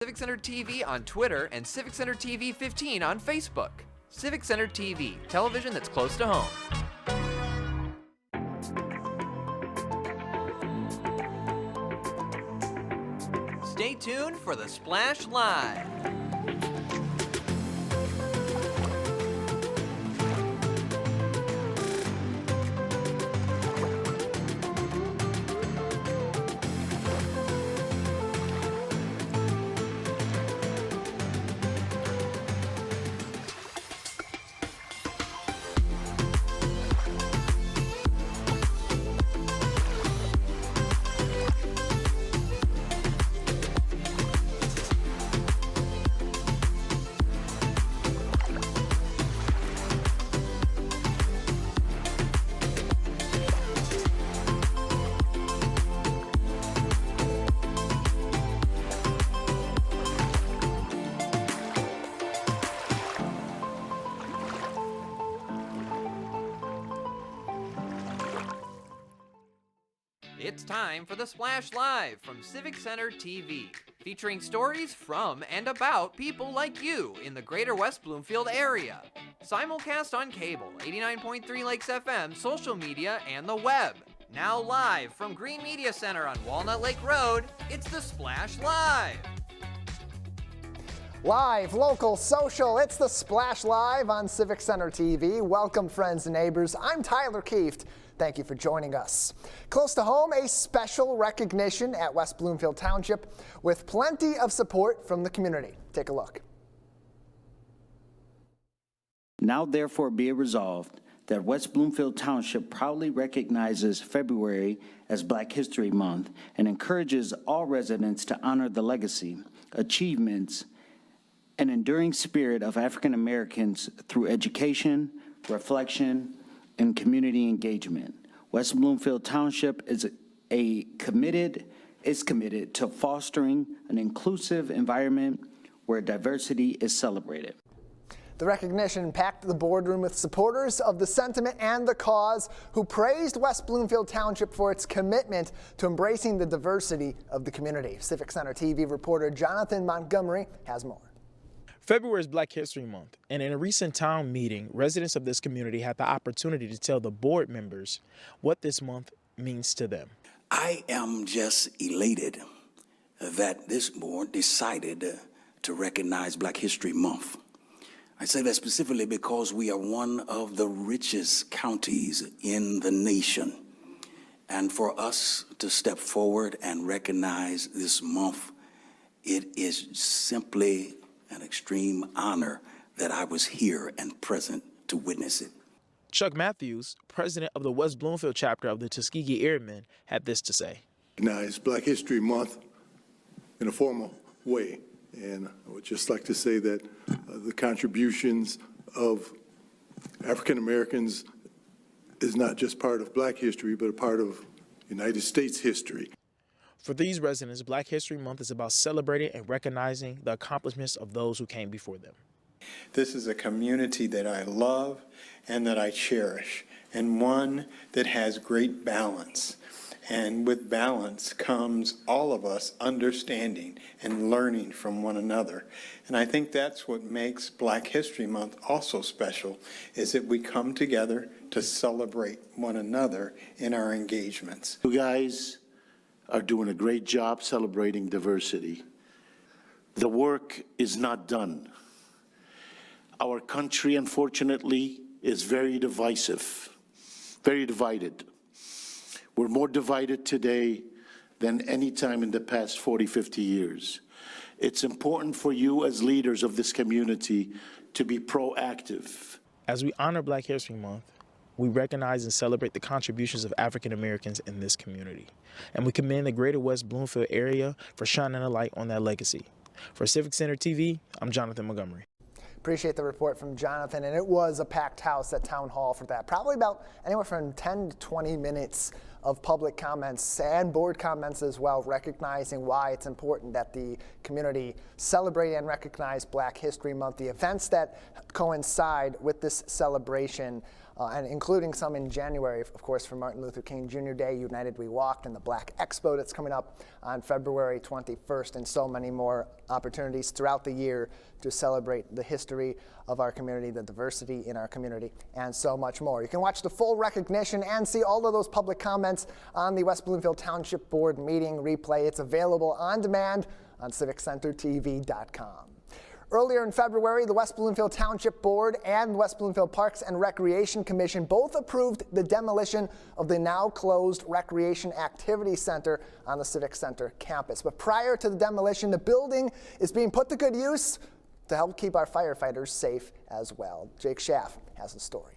Civic Center TV on Twitter and Civic Center TV 15 on Facebook. Civic Center TV, television that's close to home. Stay tuned for the Splash Live. It's time for the Splash Live from Civic Center TV, featuring stories from and about people like you in the Greater West Bloomfield area. Simulcast on cable, 89.3 Lakes FM, social media, and the web. Now live from Green Media Center on Walnut Lake Road, it's the Splash Live. Live, local, social, it's the Splash Live on Civic Center TV. Welcome, friends and neighbors. I'm Tyler Kieft. Thank you for joining us. Close to home, a special recognition at West Bloomfield Township with plenty of support from the community. Take a look. Now therefore be it resolved that West Bloomfield Township proudly recognizes February as Black History Month and encourages all residents to honor the legacy, achievements, and enduring spirit of African Americans through education, reflection, and community engagement. West Bloomfield Township is committed to fostering an inclusive environment where diversity is celebrated. The recognition packed the boardroom with supporters of the sentiment and the cause who praised West Bloomfield Township for its commitment to embracing the diversity of the community. Civic Center TV reporter Jonathan Montgomery has more. February is Black History Month, and in a recent town meeting, residents of this community had the opportunity to tell the board members what this month means to them. I am just elated that this board decided to recognize Black History Month. I say that specifically because we are one of the richest counties in the nation. And for us to step forward and recognize this month, it is simply an extreme honor that I was here and present to witness it. Chuck Matthews, president of the West Bloomfield chapter of the Tuskegee Airmen, had this to say. Now, it's Black History Month in a formal way, and I would just like to say that the contributions of African Americans is not just part of Black history, but a part of United States history. For these residents, Black History Month is about celebrating and recognizing the accomplishments of those who came before them. This is a community that I love and that I cherish, and one that has great balance. And with balance comes all of us understanding and learning from one another. And I think that's what makes Black History Month also special, is that we come together to celebrate one another in our engagements. You guys are doing a great job celebrating diversity. The work is not done. Our country, unfortunately, is very divisive, very divided. We're more divided today than any time in the past 40, 50 years. It's important for you as leaders of this community to be proactive. As we honor Black History Month, we recognize and celebrate the contributions of African Americans in this community. And we commend the Greater West Bloomfield area for shining a light on that legacy. For Civic Center TV, I'm Jonathan Montgomery. Appreciate the report from Jonathan, and it was a packed house at Town Hall for that. Probably about anywhere from 10 to 20 minutes of public comments and board comments as well, recognizing why it's important that the community celebrate and recognize Black History Month. The events that coincide with this celebration and including some in January, of course, for Martin Luther King Jr. Day, United We Walked, and the Black Expo that's coming up on February 21st, and so many more opportunities throughout the year to celebrate the history of our community, the diversity in our community, and so much more. You can watch the full recognition and see all of those public comments on the West Bloomfield Township Board meeting replay. It's available on demand on civiccentertv.com. Earlier in February, the West Bloomfield Township Board and West Bloomfield Parks and Recreation Commission both approved the demolition of the now closed Recreation Activity Center on the Civic Center campus. But prior to the demolition, the building is being put to good use to help keep our firefighters safe as well. Jake Schaff has the story.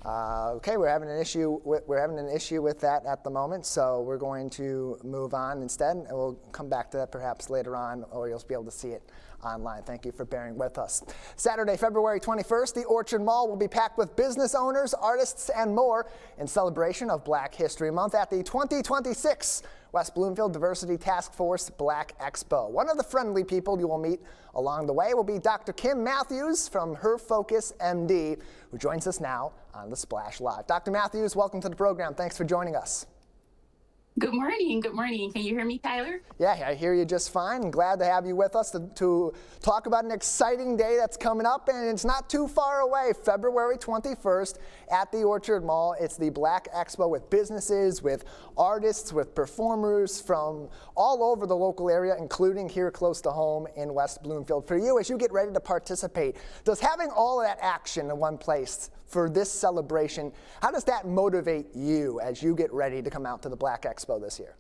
Okay, we're having an issue with that at the moment, so we're going to move on instead, and we'll come back to that perhaps later on, or you'll be able to see it online. Thank you for bearing with us. Saturday, February 21st, the Orchard Mall will be packed with business owners, artists, and more in celebration of Black History Month at the 2026 West Bloomfield Diversity Task Force Black Expo. One of the friendly people you will meet along the way will be Dr. Kim Matthews from Her Focus MD, who joins us now on the Splash Live. Dr. Matthews, welcome to the program. Thanks for joining us. Good morning. Good morning. Can you hear me, Tyler? Yeah, I hear you just fine. Glad to have you with us to talk about an exciting day that's coming up, and it's not too far away, February 21st at the Orchard Mall. It's the Black Expo with businesses, with artists, with performers from all over the local area, including here close to home in West Bloomfield. For you, as you get ready to participate, does having all of that action in one place for this celebration, how does that motivate you as you get ready to come out to the Black Expo this year?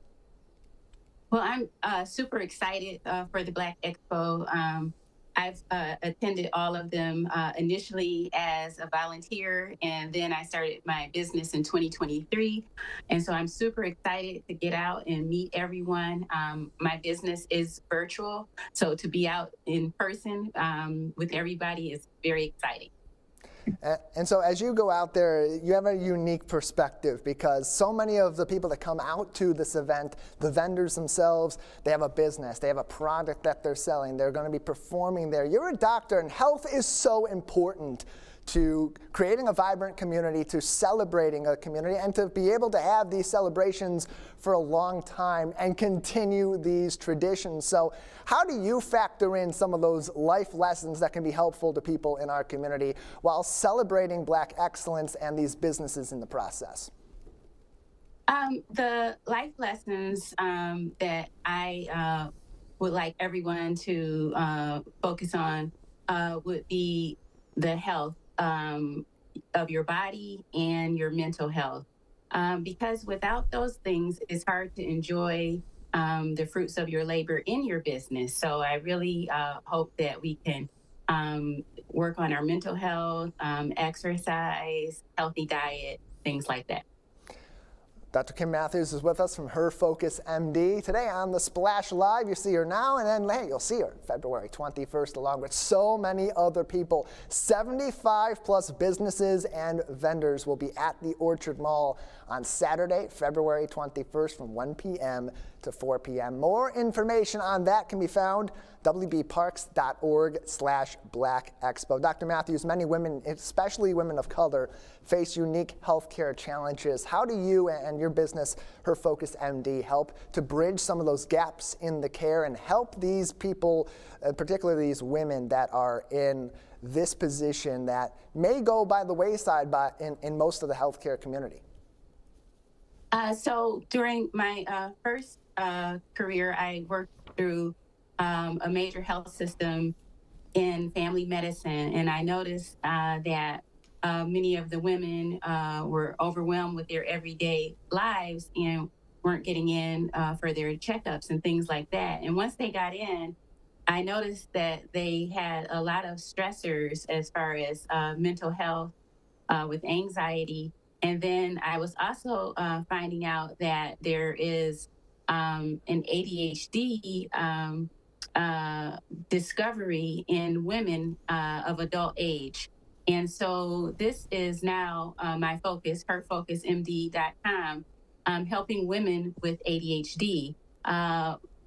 Well, I'm super excited for the Black Expo. I've attended all of them initially as a volunteer, and then I started my business in 2023. And so I'm super excited to get out and meet everyone. My business is virtual, so to be out in person with everybody is very exciting. And so as you go out there, you have a unique perspective because so many of the people that come out to this event, the vendors themselves, they have a business, they have a product that they're selling, they're going to be performing there. You're a doctor, and health is so important to creating a vibrant community, to celebrating a community, and to be able to have these celebrations for a long time and continue these traditions. So how do you factor in some of those life lessons that can be helpful to people in our community while celebrating Black excellence and these businesses in the process? The life lessons that I would like everyone to focus on would be the health of your body and your mental health. Because without those things, it's hard to enjoy the fruits of your labor in your business. So I really hope that we can work on our mental health, exercise, healthy diet, things like that. Dr. Kim Matthews is with us from Her Focus MD. Today on the Splash Live, you see her now, and then hey, you'll see her February 21st along with so many other people. 75 plus businesses and vendors will be at the Orchard Mall on Saturday, February 21st from 1 p.m. to 4 p.m. More information on that can be found wbparks.org/Black Expo. Dr. Matthews, many women, especially women of color, face unique healthcare challenges. How do you and your business, Her Focus MD, help to bridge some of those gaps in the care and help these people, particularly these women that are in this position that may go by the wayside in most of the healthcare community? So during my first career, I worked through a major health system in family medicine, and I noticed that many of the women were overwhelmed with their everyday lives and weren't getting in for their checkups and things like that. And once they got in, I noticed that they had a lot of stressors as far as mental health with anxiety. And then I was also finding out that there is an ADHD discovery in women of adult age. And so this is now my focus, herfocusmd.com, helping women with ADHD.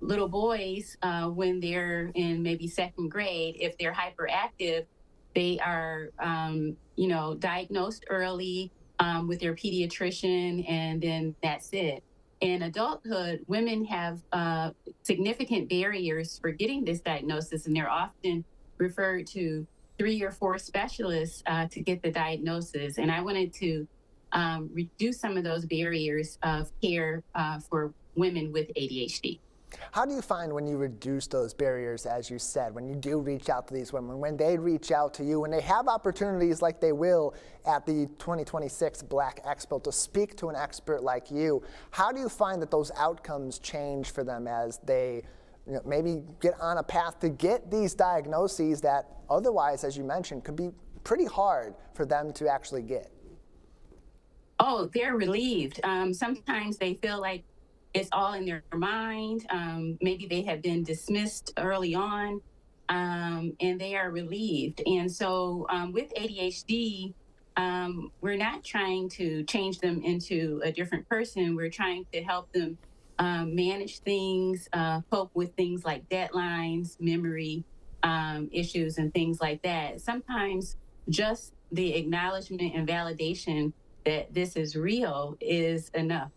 Little boys, when they're in maybe second grade, if they're hyperactive, They are, diagnosed early with your pediatrician, and then that's it. In adulthood, women have significant barriers for getting this diagnosis, and they're often referred to 3 or 4 specialists to get the diagnosis. And I wanted to reduce some of those barriers of care for women with ADHD. How do you find when you reduce those barriers, as you said, when you do reach out to these women, when they reach out to you, when they have opportunities like they will at the 2026 Black Expo to speak to an expert like you, how do you find that those outcomes change for them as they maybe get on a path to get these diagnoses that otherwise, as you mentioned, could be pretty hard for them to actually get? Oh, they're relieved. Sometimes they feel like it's all in their mind. Maybe they have been dismissed early on, and they are relieved. And so with ADHD, we're not trying to change them into a different person. We're trying to help them manage things, cope with things like deadlines, memory issues, and things like that. Sometimes just the acknowledgement and validation that this is real is enough.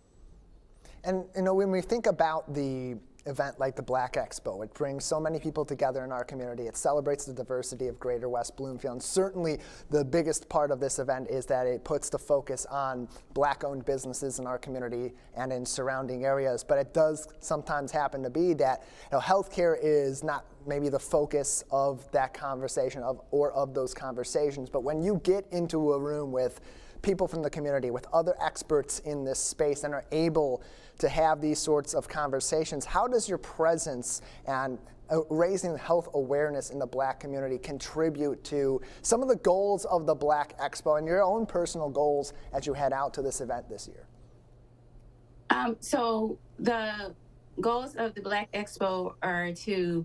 And when we think about the event like the Black Expo, it brings so many people together in our community. It celebrates the diversity of Greater West Bloomfield. And certainly the biggest part of this event is that it puts the focus on Black-owned businesses in our community and in surrounding areas. But it does sometimes happen to be that healthcare is not maybe the focus of that conversation or of those conversations. But when you get into a room with people from the community, with other experts in this space, and are able to have these sorts of conversations, how does your presence and raising health awareness in the Black community contribute to some of the goals of the Black Expo and your own personal goals as you head out to this event this year? So the goals of the Black Expo are to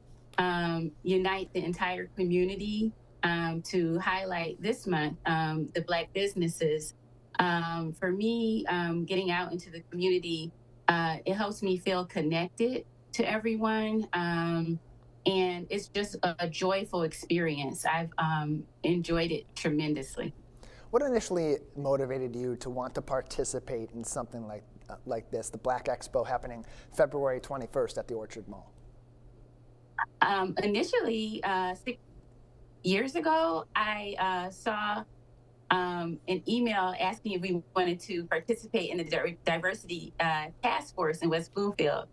unite the entire community, to highlight this month the Black businesses. For me, getting out into the community, it helps me feel connected to everyone, and it's just a joyful experience. I've enjoyed it tremendously. What initially motivated you to want to participate in something like this, the Black Expo happening February 21st at the Orchard Mall? Initially, 6 years ago, I saw an email asking if we wanted to participate in the diversity task force in West Bloomfield.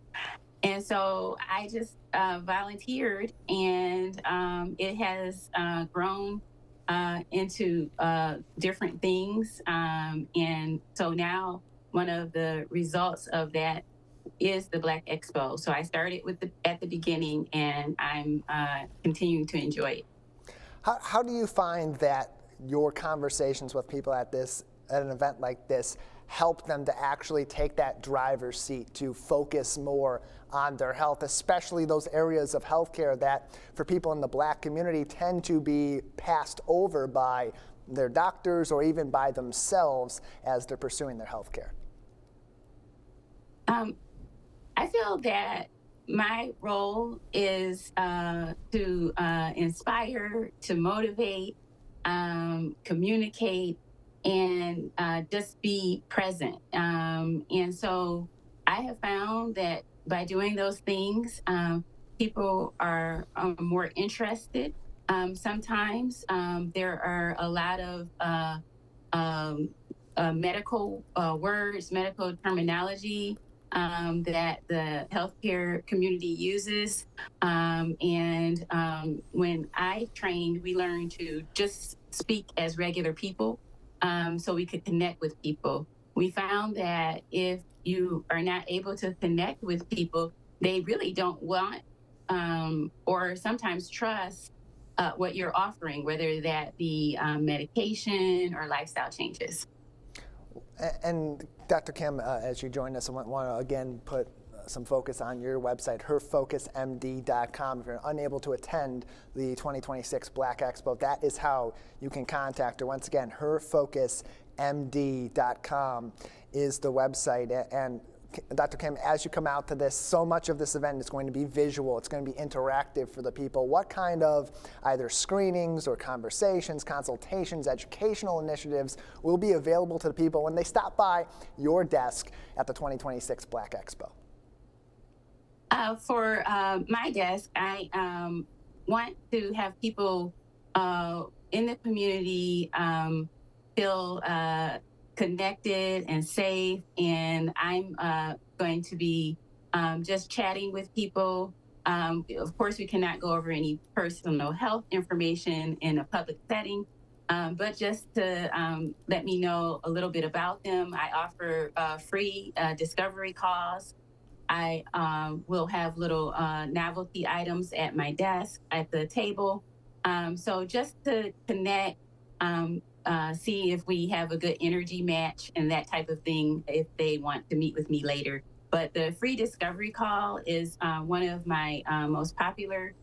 And so I just volunteered, and it has grown into different things. And so now one of the results of that is the Black Expo. So I started at the beginning, and I'm continuing to enjoy it. How do you find that your conversations with people at an event like this help them to actually take that driver's seat, to focus more on their health, especially those areas of healthcare that for people in the Black community tend to be passed over by their doctors or even by themselves as they're pursuing their healthcare? I feel that my role is to inspire, to motivate, communicate, and just be present. And so I have found that by doing those things, people are more interested. Sometimes there are a lot of medical words, medical terminology that the healthcare community uses. And when I trained, we learned to just speak as regular people so we could connect with people. We found that if you are not able to connect with people, they really don't want or sometimes trust what you're offering, whether that be medication or lifestyle changes. And Dr. Kim, as you join us, I want to again put some focus on your website, herfocusmd.com. If you're unable to attend the 2026 Black Expo, that is how you can contact her. Once again, herfocusmd.com is the website. And Dr. Kim, as you come out to this, so much of this event is going to be visual. It's going to be interactive for the people. What kind of either screenings or conversations, consultations, educational initiatives will be available to the people when they stop by your desk at the 2026 Black Expo? For my desk, I want to have people in the community feel connected and safe, and I'm going to be just chatting with people. Of course, we cannot go over any personal health information in a public setting, but just to let me know a little bit about them. I offer free discovery calls. I will have little novelty items at my desk, at the table. So just to connect, see if we have a good energy match and that type of thing if they want to meet with me later. But the free discovery call is one of my most popular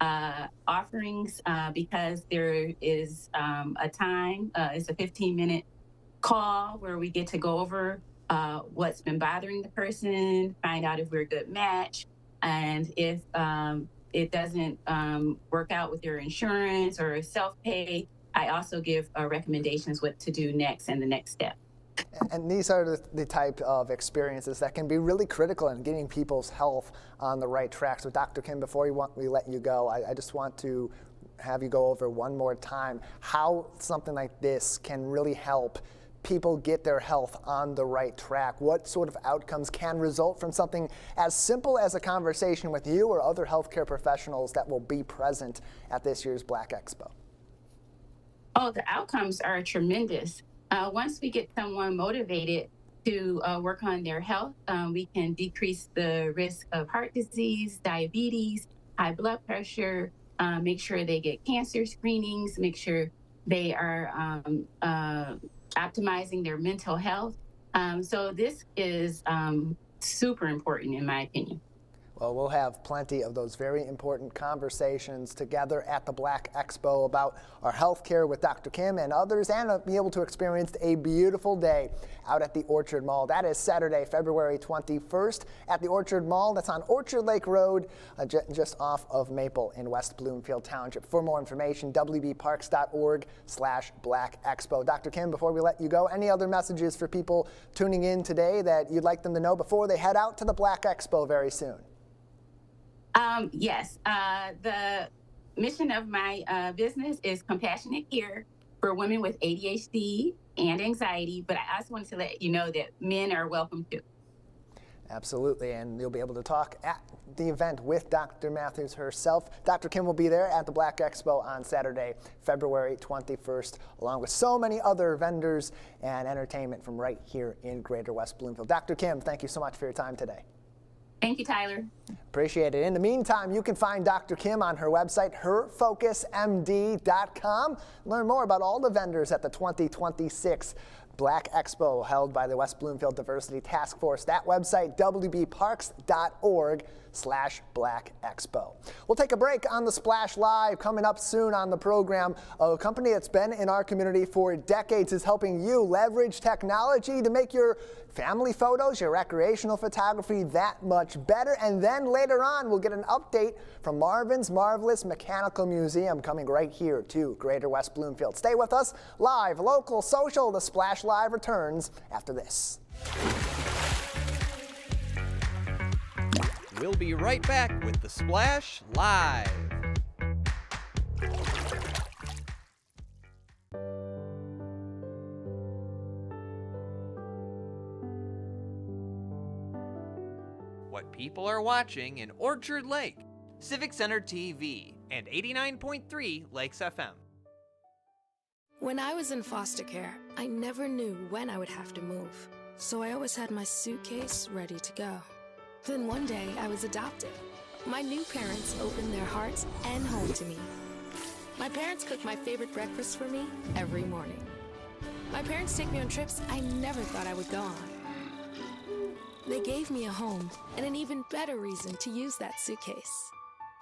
offerings because there is a time, it's a 15-minute call where we get to go over what's been bothering the person, find out if we're a good match, and if it doesn't work out with your insurance or self-pay, I also give recommendations what to do next and the next step. And these are the type of experiences that can be really critical in getting people's health on the right track. So Dr. Kim, before we let you go, I just want to have you go over one more time how something like this can really help people get their health on the right track. What sort of outcomes can result from something as simple as a conversation with you or other healthcare professionals that will be present at this year's Black Expo? Oh, the outcomes are tremendous. Once we get someone motivated to work on their health, we can decrease the risk of heart disease, diabetes, high blood pressure, make sure they get cancer screenings, make sure they are optimizing their mental health. So this is super important in my opinion. Well, we'll have plenty of those very important conversations together at the Black Expo about our healthcare with Dr. Kim and others, and be able to experience a beautiful day out at the Orchard Mall. That is Saturday, February 21st at the Orchard Mall. That's on Orchard Lake Road, just off of Maple in West Bloomfield Township. For more information, wbparks.org/Black Expo. Dr. Kim, before we let you go, any other messages for people tuning in today that you'd like them to know before they head out to the Black Expo very soon? Yes, the mission of my business is compassionate care for women with ADHD and anxiety, but I also wanted to let you know that men are welcome too. Absolutely, and you'll be able to talk at the event with Dr. Matthews herself. Dr. Kim will be there at the Black Expo on Saturday, February 21st, along with so many other vendors and entertainment from right here in Greater West Bloomfield. Dr. Kim, thank you so much for your time today. Thank you, Tyler. Appreciate it. In the meantime, you can find Dr. Kim on her website, herfocusmd.com. Learn more about all the vendors at the 2026 Black Expo held by the West Bloomfield Diversity Task Force. That website, wbparks.org/Black Expo. We'll take a break on the Splash Live. Coming up soon on the program, a company that's been in our community for decades is helping you leverage technology to make your family photos, your recreational photography that much better. And then later on, we'll get an update from Marvin's Marvelous Mechanical Museum coming right here to Greater West Bloomfield. Stay with us. Live, local, social, the Splash Live returns after this. We'll be right back with the Splash Live. What people are watching in Orchard Lake, Civic Center TV, and 89.3 Lakes FM. When I was in foster care, I never knew when I would have to move, so I always had my suitcase ready to go. Then one day, I was adopted. My new parents opened their hearts and home to me. My parents cook my favorite breakfast for me every morning. My parents take me on trips I never thought I would go on. They gave me a home and an even better reason to use that suitcase.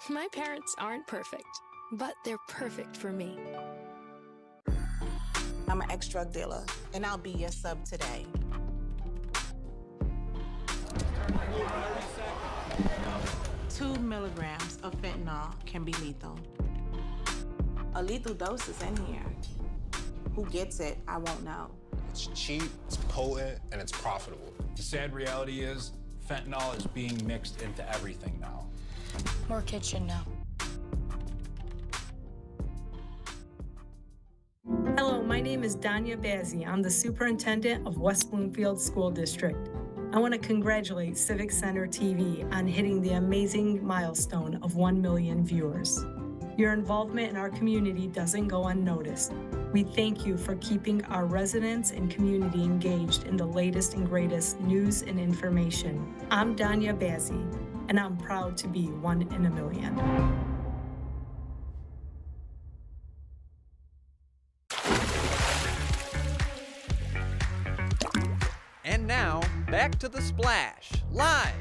My parents aren't perfect, but they're perfect for me. I'm an ex-drug dealer, and I'll be your sub today. 2 milligrams of fentanyl can be lethal. A lethal dose is in here. Who gets it, I won't know. It's cheap, it's potent, and it's profitable. The sad reality is, fentanyl is being mixed into everything now. More kids should know. Hello, my name is Danya Bazzi. I'm the superintendent of West Bloomfield School District. I want to congratulate Civic Center TV on hitting the amazing milestone of 1 million viewers. Your involvement in our community doesn't go unnoticed. We thank you for keeping our residents and community engaged in the latest and greatest news and information. I'm Danya Bazzi, and I'm proud to be 1 in a million. And now, back to the Splash, live.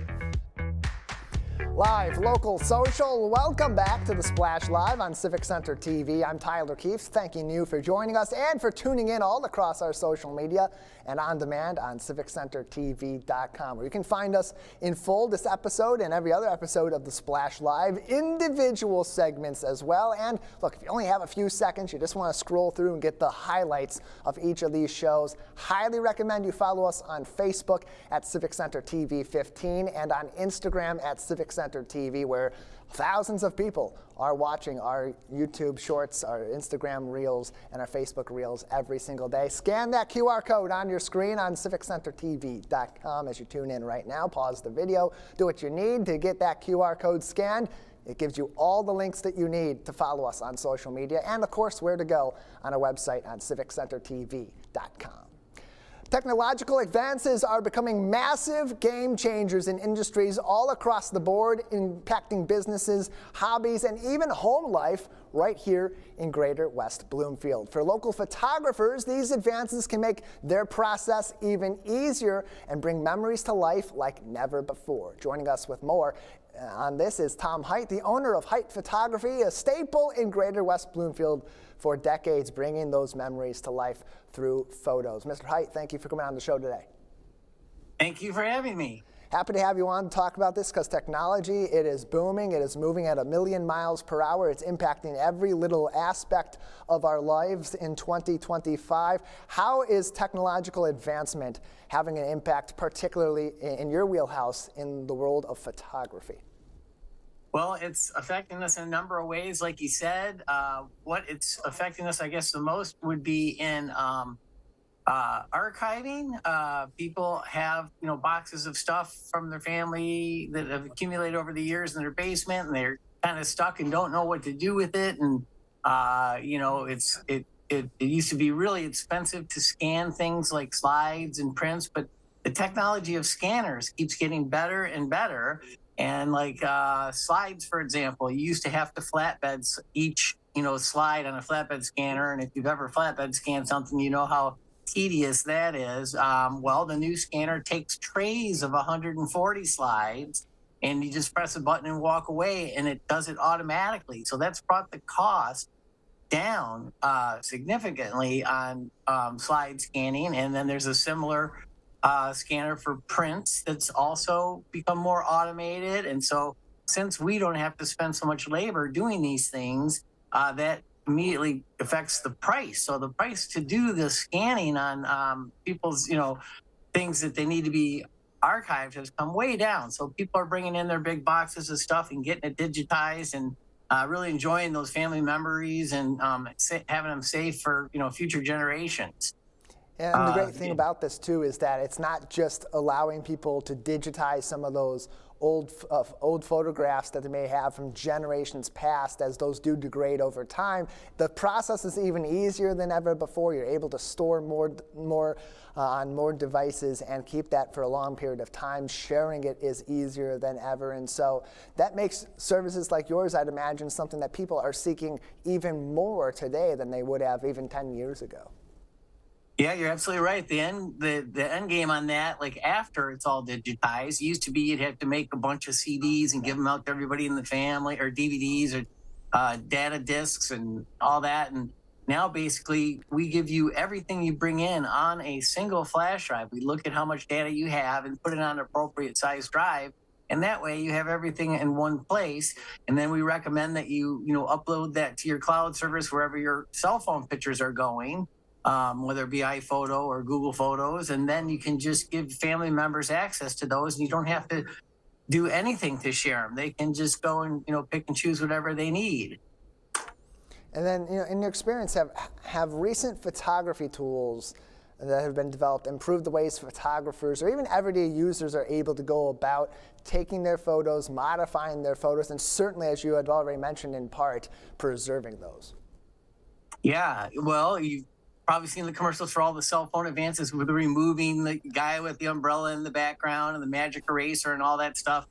Live, local, social, welcome back to the Splash Live on Civic Center TV. I'm Tyler Keefe, thanking you for joining us and for tuning in all across our social media and on demand on civiccentertv.com, where you can find us in full, this episode and every other episode of the Splash Live, individual segments as well. And look, if you only have a few seconds, you just want to scroll through and get the highlights of each of these shows, highly recommend you follow us on Facebook at Civic Center TV 15 and on Instagram at Civic Center TV, where thousands of people are watching our YouTube shorts, our Instagram reels, and our Facebook reels every single day. Scan that QR code on your screen on civiccentertv.com as you tune in right now. Pause the video, do what you need to get that QR code scanned. It gives you all the links that you need to follow us on social media and, of course, where to go on our website on civiccentertv.com. Technological advances are becoming massive game changers in industries all across the board, impacting businesses, hobbies, and even home life right here in Greater West Bloomfield. For local photographers, these advances can make their process even easier and bring memories to life like never before. Joining us with more on this is Tom Height, the owner of Height Photography, a staple in Greater West Bloomfield for decades, bringing those memories to life through photos. Mr. Height, thank you for coming on the show today. Thank you for having me. Happy to have you on to talk about this because technology, it is booming. It is moving at 1,000,000 miles per hour. It's impacting every little aspect of our lives in 2025. How is technological advancement having an impact, particularly in your wheelhouse in the world of photography? Well, it's affecting us in a number of ways, like you said. What it's affecting us, I guess, the most would be in archiving. People have, boxes of stuff from their family that have accumulated over the years in their basement, and they're kind of stuck and don't know what to do with it. And it used to be really expensive to scan things like slides and prints, but the technology of scanners keeps getting better and better. And like slides, for example, you used to have to flatbed each, slide on a flatbed scanner. And if you've ever flatbed scanned something, you know how tedious that is. Well, the new scanner takes trays of 140 slides, and you just press a button and walk away, and it does it automatically. So that's brought the cost down significantly on slide scanning. And then there's a similar scanner for prints that's also become more automated. And so since we don't have to spend so much labor doing these things, that immediately affects the price. So the price to do the scanning on people's, things that they need to be archived has come way down. So people are bringing in their big boxes of stuff and getting it digitized and really enjoying those family memories and having them safe for, future generations. And the great thing about this, too, is that it's not just allowing people to digitize some of those old photographs that they may have from generations past, as those do degrade over time. The process is even easier than ever before. You're able to store more on more devices and keep that for a long period of time. Sharing it is easier than ever. And so that makes services like yours, I'd imagine, something that people are seeking even more today than they would have even 10 years ago. Yeah, you're absolutely right. The end game on that, like after it's all digitized, used to be you'd have to make a bunch of CDs and give them out to everybody in the family, or DVDs or data discs and all that. And now basically we give you everything you bring in on a single flash drive. We look at how much data you have and put it on an appropriate size drive. And that way you have everything in one place. And then we recommend that you upload that to your cloud service wherever your cell phone pictures are going, whether it be iPhoto or Google Photos. And then you can just give family members access to those, and you don't have to do anything to share them. They can just go and, pick and choose whatever they need. And then, in your experience, have recent photography tools that have been developed improved the ways photographers or even everyday users are able to go about taking their photos, modifying their photos, and certainly, as you had already mentioned in part, preserving those? Yeah, well, you've probably seen the commercials for all the cell phone advances with removing the guy with the umbrella in the background and the magic eraser and all that stuff.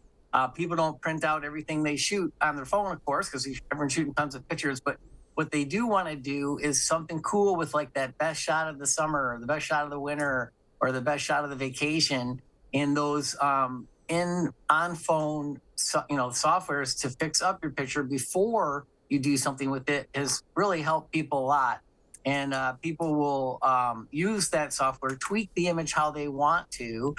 People don't print out everything they shoot on their phone, of course, because everyone's shooting tons of pictures, but what they do want to do is something cool with like that best shot of the summer or the best shot of the winter or the best shot of the vacation in those on phone softwares to fix up your picture before you do something with it has really helped people a lot. And people will use that software, tweak the image how they want to,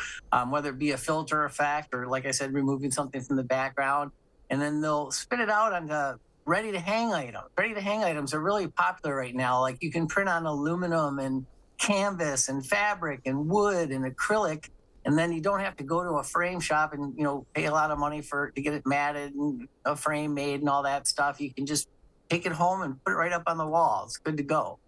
whether it be a filter effect or, like I said, removing something from the background, and then they'll spit it out onto ready-to-hang items. Ready-to-hang items are really popular right now. Like you can print on aluminum and canvas and fabric and wood and acrylic, and then you don't have to go to a frame shop and pay a lot of money to get it matted and a frame made and all that stuff. You can just take it home and put it right up on the wall. It's good to go.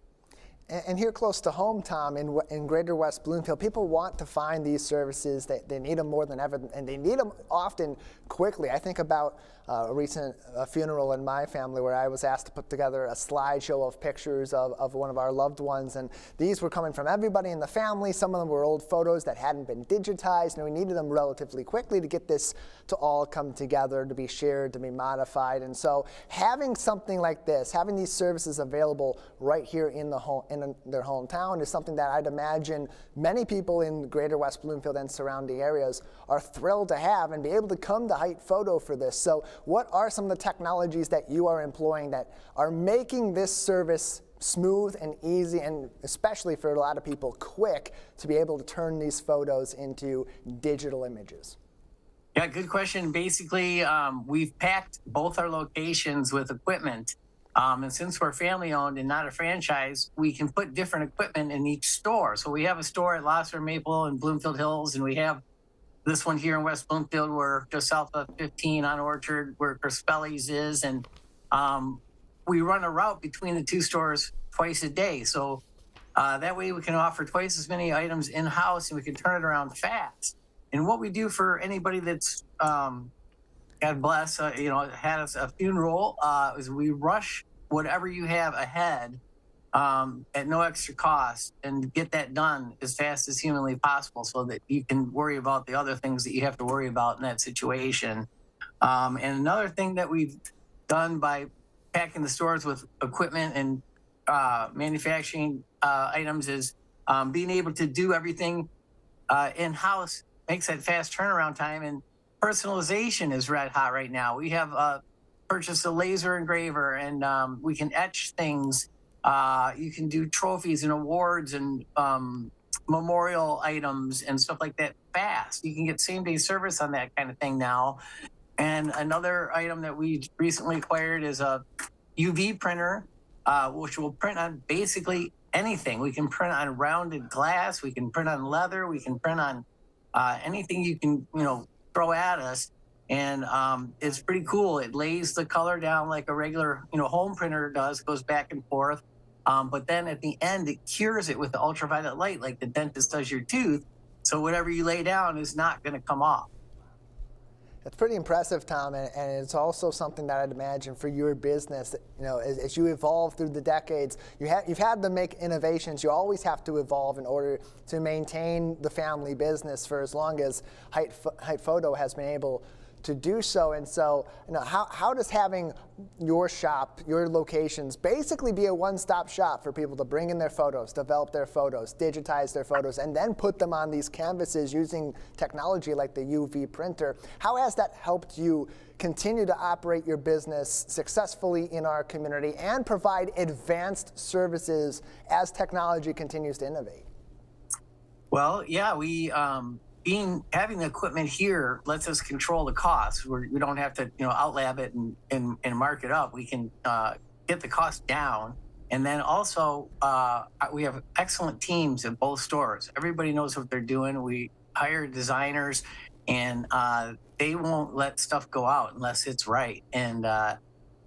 And here close to home, Tom, in Greater West Bloomfield, people want to find these services. They need them more than ever, and they need them often quickly. I think about a recent funeral in my family where I was asked to put together a slideshow of pictures of one of our loved ones, and these were coming from everybody in the family. Some of them were old photos that hadn't been digitized, and we needed them relatively quickly to get this to all come together, to be shared, to be modified. And so having something like this, having these services available right here in the home, in their hometown, is something that I'd imagine many people in Greater West Bloomfield and surrounding areas are thrilled to have and be able to come to Height Photo for this. So what are some of the technologies that you are employing that are making this service smooth and easy, and especially for a lot of people quick, to be able to turn these photos into digital images? Yeah, good question. Basically, we've packed both our locations with equipment. And since we're family owned and not a franchise, we can put different equipment in each store. So we have a store at Losser Maple and Bloomfield Hills, and we have this one here in West Bloomfield. We're just south of 15 on Orchard, where Crispelli's is. And we run a route between the two stores twice a day. So that way we can offer twice as many items in-house, and we can turn it around fast. And what we do for anybody that's, God bless, had a funeral, is we rush whatever you have ahead at no extra cost and get that done as fast as humanly possible so that you can worry about the other things that you have to worry about in that situation. And another thing that we've done by packing the stores with equipment and manufacturing items is being able to do everything in-house makes that fast turnaround time, and personalization is red hot right now. We have purchased a laser engraver, and we can etch things. You can do trophies and awards and memorial items and stuff like that fast. You can get same-day service on that kind of thing now. And another item that we recently acquired is a UV printer, which will print on basically anything. We can print on rounded glass. We can print on leather. We can print on anything you can, throw at us. And it's pretty cool. It lays the color down like a regular, home printer does, goes back and forth. But then at the end, it cures it with the ultraviolet light, like the dentist does your tooth. So whatever you lay down is not going to come off. That's pretty impressive, Tom, and it's also something that I'd imagine for your business, as you evolve through the decades, you've had to make innovations. You always have to evolve in order to maintain the family business for as long as Height Photo has been able to do so. And so, how does having your shop, your locations, basically be a one-stop shop for people to bring in their photos, develop their photos, digitize their photos, and then put them on these canvases using technology like the UV printer? How has that helped you continue to operate your business successfully in our community and provide advanced services as technology continues to innovate? Well, yeah, we having the equipment here lets us control the costs. We don't have to outlab it and mark it up. We can get the cost down. And then also we have excellent teams at both stores. Everybody knows what they're doing. We hire designers, and they won't let stuff go out unless it's right. And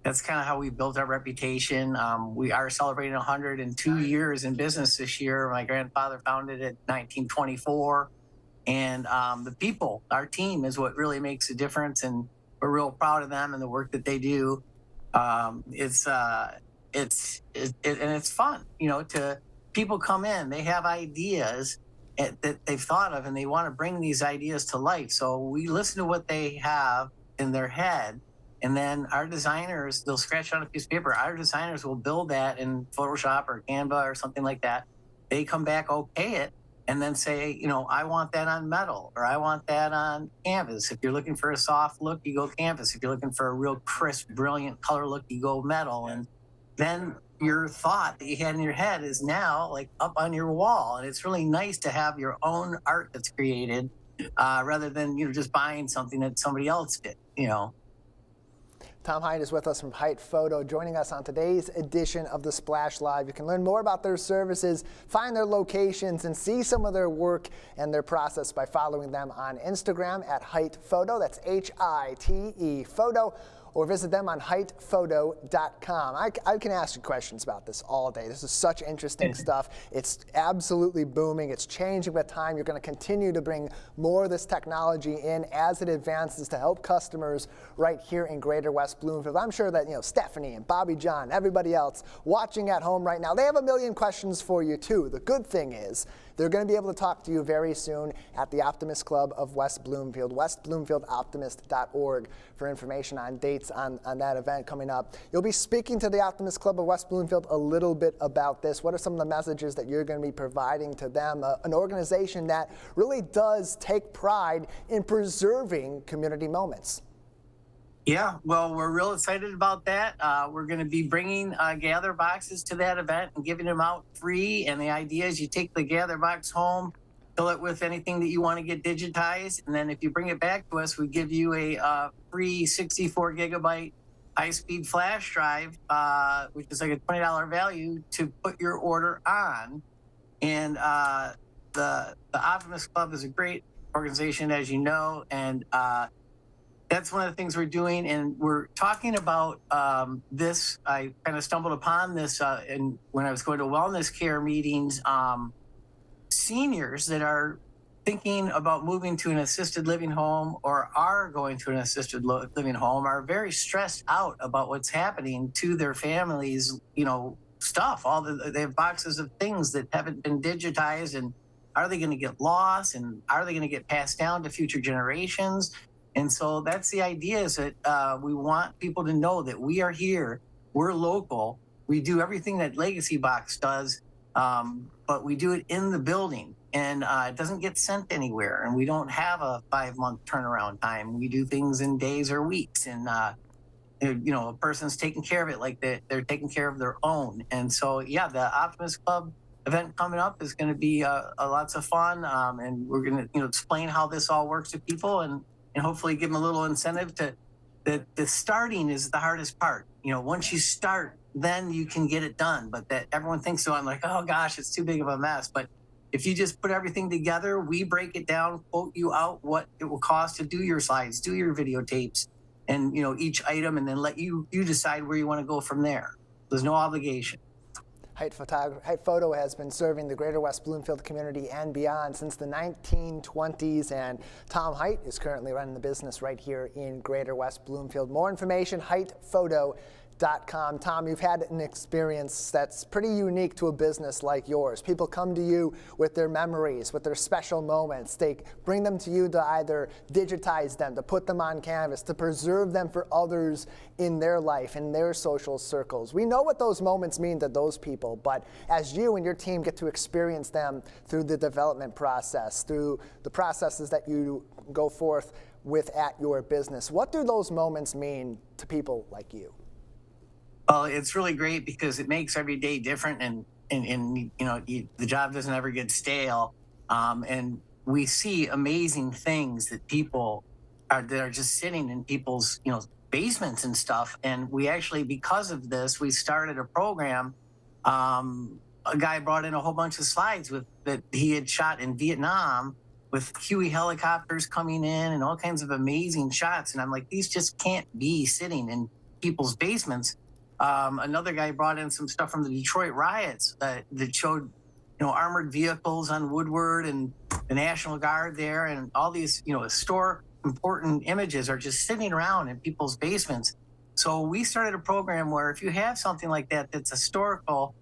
that's kind of how we built our reputation. We are celebrating 102 years in business this year. My grandfather founded it in 1924. And the people, our team, is what really makes a difference. And we're real proud of them and the work that they do. It's fun, to people come in, they have ideas that they've thought of, and they want to bring these ideas to life. So we listen to what they have in their head, and then our designers, they'll scratch on a piece of paper. Our designers will build that in Photoshop or Canva or something like that. They come back, okay it, and then say, I want that on metal, or I want that on canvas. If you're looking for a soft look, you go canvas. If you're looking for a real crisp, brilliant color look, you go metal. And then your thought that you had in your head is now like up on your wall. And it's really nice to have your own art that's created rather than, just buying something that somebody else did, Tom Hite is with us from Hite Photo, joining us on today's edition of the Splash Live. You can learn more about their services, find their locations, and see some of their work and their process by following them on Instagram at Hite Photo. That's H-I-T-E Photo. Or visit them on HitePhoto.com. I can ask you questions about this all day. This is such interesting stuff. It's absolutely booming. It's changing with time. You're going to continue to bring more of this technology in as it advances to help customers right here in Greater West Bloomfield. I'm sure that Stephanie and Bobby John, everybody else watching at home right now, they have a million questions for you too. The good thing is they're going to be able to talk to you very soon at the Optimist Club of West Bloomfield, westbloomfieldoptimist.org for information on dates on that event coming up. You'll be speaking to the Optimist Club of West Bloomfield a little bit about this. What are some of the messages that you're going to be providing to them? An organization that really does take pride in preserving community moments. Yeah, well, we're real excited about that. We're going to be bringing gather boxes to that event and giving them out free. And the idea is you take the gather box home, fill it with anything that you want to get digitized. And then if you bring it back to us, we give you a free 64 gigabyte high-speed flash drive, which is like a $20 value to put your order on. And the Optimist Club is a great organization, as you know, and that's one of the things we're doing, and we're talking about this. I kind of stumbled upon this when I was going to wellness care meetings. Seniors that are thinking about moving to an assisted living home or are going to an assisted living home are very stressed out about what's happening to their families, stuff. They have boxes of things that haven't been digitized, and are they going to get lost, and are they going to get passed down to future generations? And so that's the idea, is that we want people to know that we are here, we're local, we do everything that Legacy Box does, but we do it in the building, and it doesn't get sent anywhere, and we don't have a 5-month turnaround time. We do things in days or weeks, and a person's taking care of it like they're taking care of their own. And so, yeah, the Optimist Club event coming up is going to be lots of fun, and we're going to explain how this all works to people, and hopefully give them a little incentive to that. The starting is the hardest part. Once you start, then you can get it done. But that everyone thinks so. I'm like, oh gosh, it's too big of a mess. But if you just put everything together, we break it down, quote you out what it will cost to do your slides, do your videotapes, and each item, and then let you decide where you want to go from there. There's no obligation. Hite Photo has been serving the Greater West Bloomfield community and beyond since the 1920s, and Tom Hite is currently running the business right here in Greater West Bloomfield. More information, HitePhoto.com. Height.com. Tom, you've had an experience that's pretty unique to a business like yours. People come to you with their memories, with their special moments. They bring them to you to either digitize them, to put them on canvas, to preserve them for others in their life, in their social circles. We know what those moments mean to those people, but as you and your team get to experience them through the development process, through the processes that you go forth with at your business, what do those moments mean to people like you? Well, it's really great because it makes every day different, and the job doesn't ever get stale. And we see amazing things that are just sitting in people's basements and stuff. And we actually, because of this, we started a program. A guy brought in a whole bunch of slides that he had shot in Vietnam, with Huey helicopters coming in and all kinds of amazing shots. And I'm like, these just can't be sitting in people's basements. Another guy brought in some stuff from the Detroit riots that showed, armored vehicles on Woodward and the National Guard there. And all these, historic important images are just sitting around in people's basements. So we started a program where if you have something like that that's historical,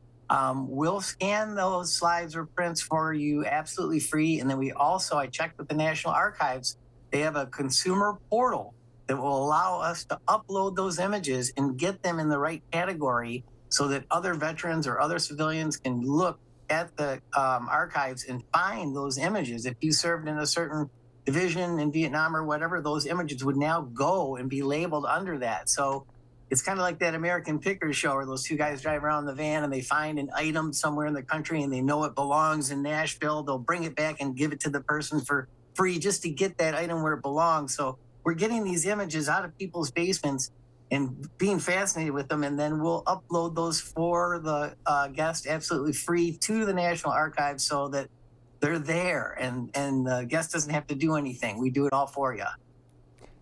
we'll scan those slides or prints for you absolutely free. And then I checked with the National Archives. They have a consumer portal that will allow us to upload those images and get them in the right category so that other veterans or other civilians can look at the archives and find those images. If you served in a certain division in Vietnam or whatever, those images would now go and be labeled under that. So it's kind of like that American Pickers show where those two guys drive around in the van and they find an item somewhere in the country and they know it belongs in Nashville. They'll bring it back and give it to the person for free just to get that item where it belongs. So we're getting these images out of people's basements and being fascinated with them, and then we'll upload those for the guest absolutely free to the National Archives so that they're there and the guest doesn't have to do anything. We do it all for you.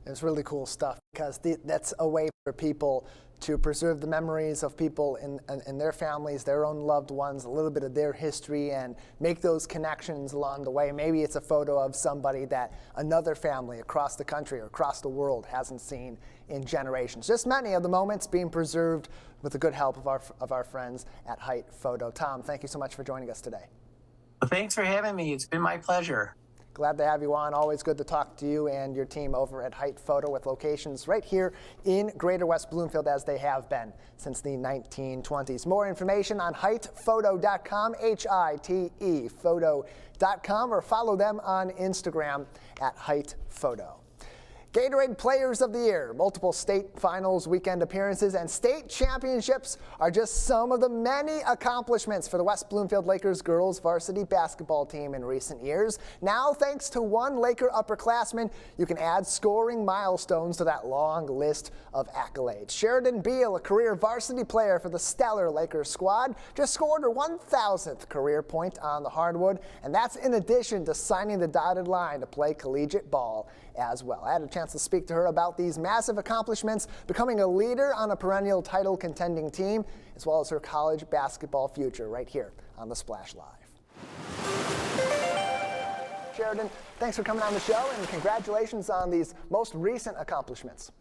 It's really cool stuff because that's a way for people to preserve the memories of people in their families, their own loved ones, a little bit of their history, and make those connections along the way. Maybe it's a photo of somebody that another family across the country or across the world hasn't seen in generations. Just many of the moments being preserved with the good help of our friends at Height Photo. Tom, thank you so much for joining us today. Well, thanks for having me. It's been my pleasure. Glad to have you on. Always good to talk to you and your team over at Height Photo, with locations right here in Greater West Bloomfield, as they have been since the 1920s. More information on heightphoto.com, H-I-T-E photo.com, or follow them on Instagram at Height Photo. Gatorade Players of the Year, multiple state finals weekend appearances, and state championships are just some of the many accomplishments for the West Bloomfield Lakers girls varsity basketball team in recent years. Now, thanks to one Laker upperclassman, you can add scoring milestones to that long list of accolades. Sheridan Beal, a career varsity player for the stellar Lakers squad, just scored her 1,000th career point on the hardwood, and that's in addition to signing the dotted line to play collegiate ball as well. I had a chance to speak to her about these massive accomplishments, becoming a leader on a perennial title contending team, as well as her college basketball future, right here on the Splash Live. Sheridan, thanks for coming on the show, and congratulations on these most recent accomplishments.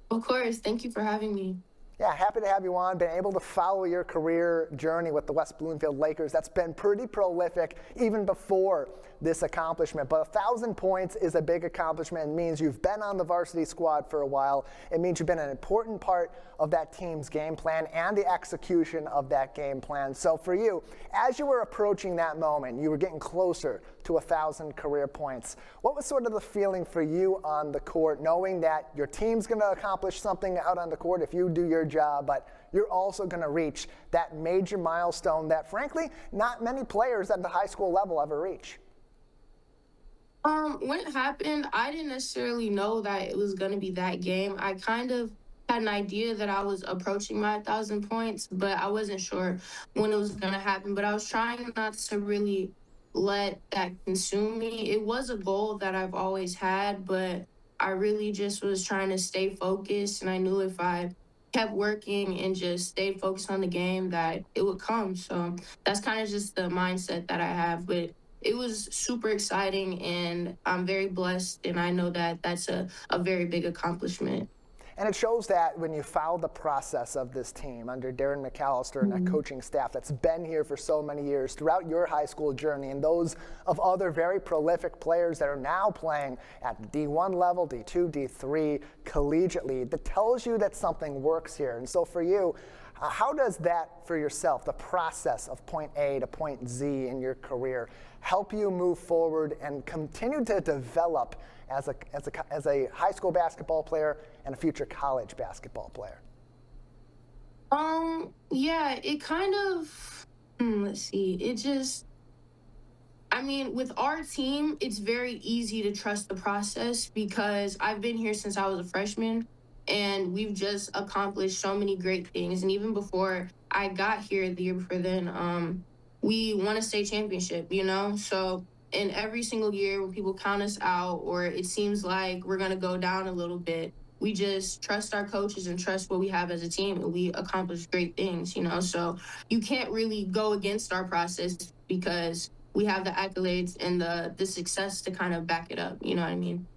Of course, thank you for having me. Yeah, happy to have you on. Been able to follow your career journey with the West Bloomfield Lakers. That's been pretty prolific even before this accomplishment. But 1,000 points is a big accomplishment. It means you've been on the varsity squad for a while. It means you've been an important part of that team's game plan and the execution of that game plan. So for you, as you were approaching that moment, you were getting closer to 1,000 career points. What was sort of the feeling for you on the court, knowing that your team's going to accomplish something out on the court if you do your job, but you're also going to reach that major milestone that, frankly, not many players at the high school level ever reach? When it happened, I didn't necessarily know that it was going to be that game. I kind of had an idea that I was approaching my 1,000 points, but I wasn't sure when it was going to happen. But I was trying not to really let that consume me. It was a goal that I've always had, but I really just was trying to stay focused, and I knew if I kept working and just stayed focused on the game that it would come. So that's kind of just the mindset that I have. But it was super exciting, and I'm very blessed, and I know that that's a very big accomplishment. And it shows that when you follow the process of this team under Darren McAllister and that coaching staff that's been here for so many years throughout your high school journey, and those of other very prolific players that are now playing at the D1 level, D2, D3, collegiately, that tells you that something works here. And so for you, how does that, for yourself, the process of point A to point Z in your career, help you move forward and continue to develop as a high school basketball player and a future college basketball player? Yeah, it kind of, let's see, it just, I mean, with our team, it's very easy to trust the process because I've been here since I was a freshman and we've just accomplished so many great things. And even before I got here the year before then, we won a state championship, you know? So in every single year when people count us out or it seems like we're going to go down a little bit, we just trust our coaches and trust what we have as a team, and we accomplish great things, you know? So you can't really go against our process because we have the accolades and the success to kind of back it up, you know what I mean?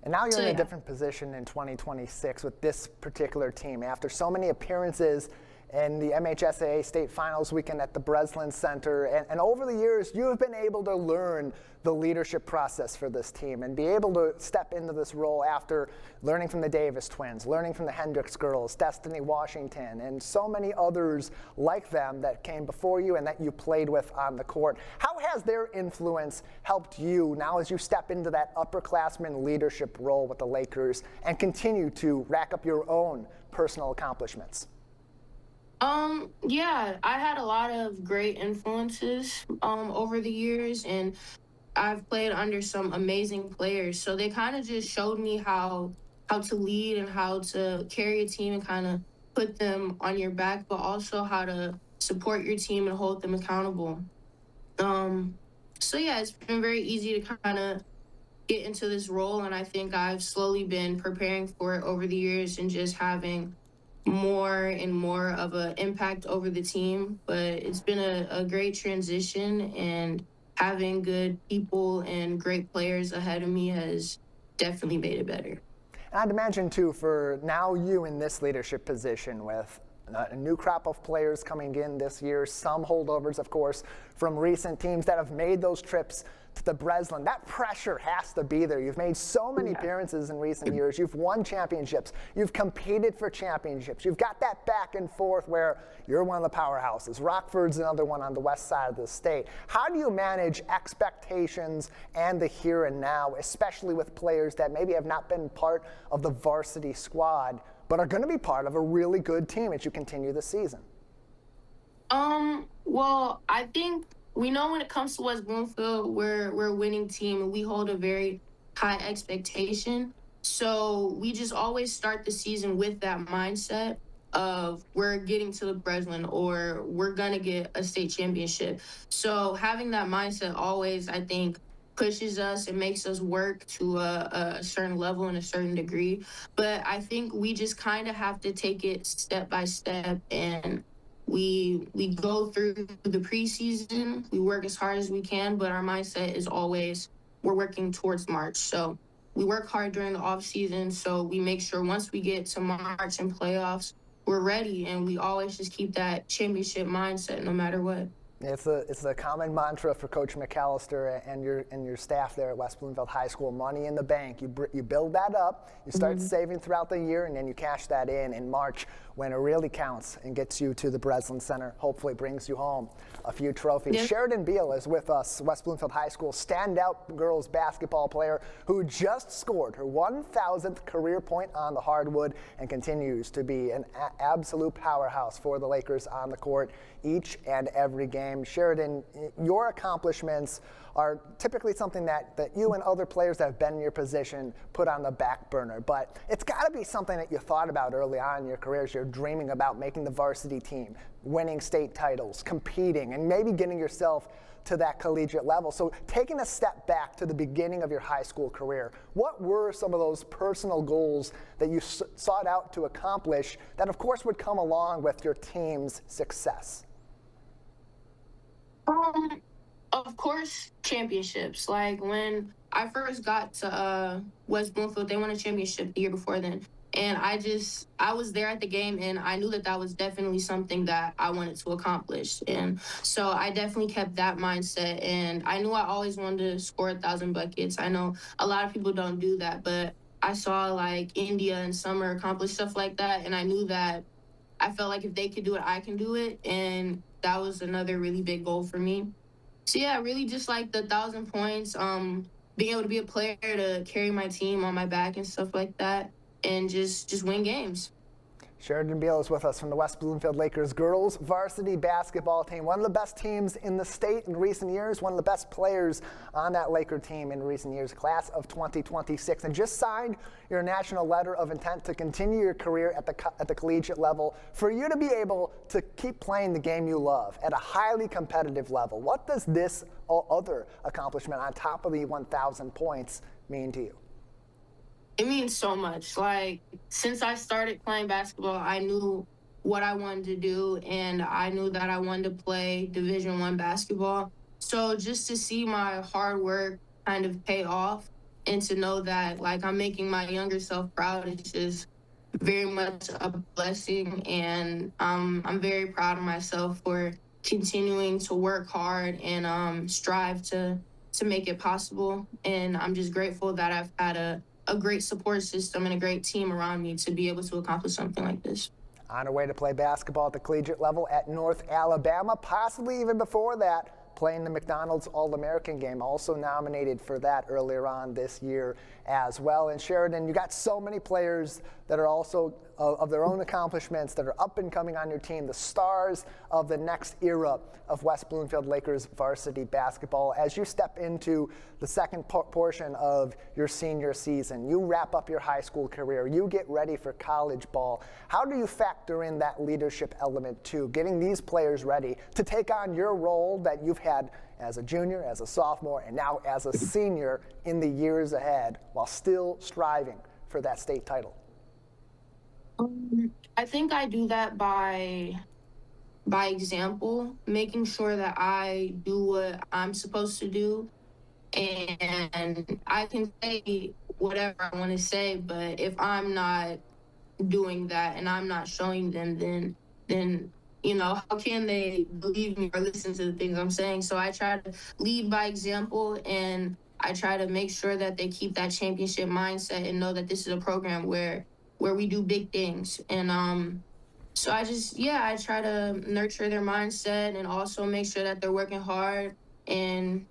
And now you're in a different position in 2026 with this particular team. After so many appearances in the MHSAA State Finals weekend at the Breslin Center, and over the years, you have been able to learn the leadership process for this team and be able to step into this role after learning from the Davis twins, learning from the Hendricks girls, Destiny Washington, and so many others like them that came before you and that you played with on the court. How has their influence helped you now as you step into that upperclassman leadership role with the Lakers and continue to rack up your own personal accomplishments? Yeah, I had a lot of great influences over the years, and I've played under some amazing players. So they kind of just showed me how to lead and how to carry a team and kind of put them on your back, but also how to support your team and hold them accountable. So yeah, it's been very easy to kind of get into this role, and I think I've slowly been preparing for it over the years and just having more and more of an impact over the team. But it's been a great transition, and having good people and great players ahead of me has definitely made it better. And I'd imagine too, for now you in this leadership position with a new crop of players coming in this year, some holdovers, of course, from recent teams that have made those trips to the Breslin. That pressure has to be there. You've made so many appearances in recent years. You've won championships. You've competed for championships. You've got that back and forth where you're one of the powerhouses. Rockford's another one on the west side of the state. How do you manage expectations and the here and now, especially with players that maybe have not been part of the varsity squad, but are going to be part of a really good team as you continue the season? Well, I think we know when it comes to West Bloomfield, we're a winning team and we hold a very high expectation. So we just always start the season with that mindset of we're getting to the Breslin or we're going to get a state championship. So having that mindset always, I think, pushes us and makes us work to a certain level and a certain degree. But I think we just kind of have to take it step by step, and we go through the preseason, we work as hard as we can, but our mindset is always we're working towards March. So we work hard during the off season, so we make sure once we get to March and playoffs, we're ready, and we always just keep that championship mindset no matter what. It's a common mantra for Coach McAllister and your staff there at West Bloomfield High School. Money in the bank. You build that up. You start saving throughout the year, and then you cash that in March when it really counts and gets you to the Breslin Center. Hopefully, brings you home a few trophies. Yeah. Sheridan Beal is with us, West Bloomfield High School standout girls basketball player who just scored her 1,000th career point on the hardwood and continues to be an absolute powerhouse for the Lakers on the court each and every game. Sheridan, your accomplishments are typically something that you and other players that have been in your position put on the back burner, but it's got to be something that you thought about early on in your career as you're dreaming about making the varsity team, winning state titles, competing, and maybe getting yourself to that collegiate level. So taking a step back to the beginning of your high school career, what were some of those personal goals that you sought out to accomplish that of course would come along with your team's success? Of course, championships. Like when I first got to West Bloomfield, they won a championship the year before then. And I was there at the game, and I knew that that was definitely something that I wanted to accomplish. And so I definitely kept that mindset. And I knew I always wanted to score 1,000 buckets. I know a lot of people don't do that, but I saw like India and Summer accomplish stuff like that. And I knew that I felt like if they could do it, I can do it. And that was another really big goal for me. So yeah, really just like the 1,000 points, being able to be a player to carry my team on my back and stuff like that, and just win games. Sheridan Beal is with us from the West Bloomfield Lakers girls varsity basketball team. One of the best teams in the state in recent years, one of the best players on that Laker team in recent years, class of 2026, and just signed your national letter of intent to continue your career at the collegiate level, for you to be able to keep playing the game you love at a highly competitive level. What does this other accomplishment on top of the 1,000 points mean to you? It means so much. Like, since I started playing basketball, I knew what I wanted to do, and I knew that I wanted to play Division I basketball. So just to see my hard work kind of pay off, and to know that, like, I'm making my younger self proud, it's just very much a blessing. And I'm very proud of myself for continuing to work hard and strive to make it possible. And I'm just grateful that I've had a great support system and a great team around me to be able to accomplish something like this. On her way to play basketball at the collegiate level at North Alabama, possibly even before that, playing the McDonald's All-American game, also nominated for that earlier on this year as well. And Sheridan, you got so many players that are also of their own accomplishments that are up and coming on your team, the stars of the next era of West Bloomfield Lakers varsity basketball. As you step into the second portion of your senior season, you wrap up your high school career, you get ready for college ball. How do you factor in that leadership element too, getting these players ready to take on your role that you've had as a junior, as a sophomore, and now as a senior in the years ahead, while still striving for that state title? I think I do that by example, making sure that I do what I'm supposed to do. And I can say whatever I want to say, but if I'm not doing that and I'm not showing them, then you know, how can they believe me or listen to the things I'm saying? So I try to lead by example, and I try to make sure that they keep that championship mindset and know that this is a program where we do big things. And so I try to nurture their mindset and also make sure that they're working hard, and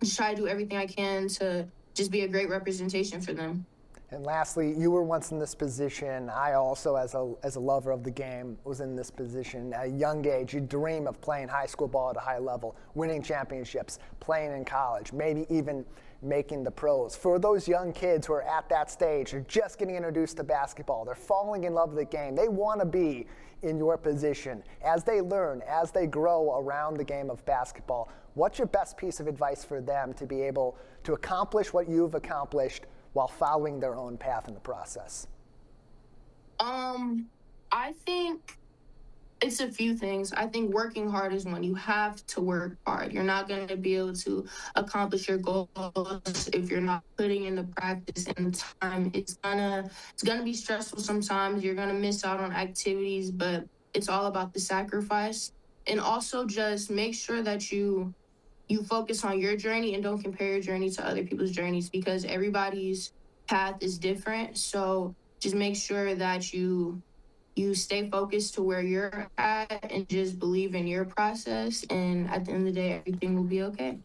just try to do everything I can to just be a great representation for them. And lastly, you were once in this position. I also, as a lover of the game, was in this position. At a young age, you dream of playing high school ball at a high level, winning championships, playing in college, maybe even making the pros. For those young kids who are at that stage, they're just getting introduced to basketball, they're falling in love with the game, they want to be in your position. As they learn, as they grow around the game of basketball, what's your best piece of advice for them to be able to accomplish what you've accomplished while following their own path in the process? I think it's a few things. I think working hard is one. You have to work hard. You're not going to be able to accomplish your goals if you're not putting in the practice and the time. It's gonna be stressful sometimes. You're gonna miss out on activities, but it's all about the sacrifice. And also just make sure that you focus on your journey and don't compare your journey to other people's journeys, because everybody's path is different. So just make sure that you stay focused to where you're at and just believe in your process. And at the end of the day, everything will be okay.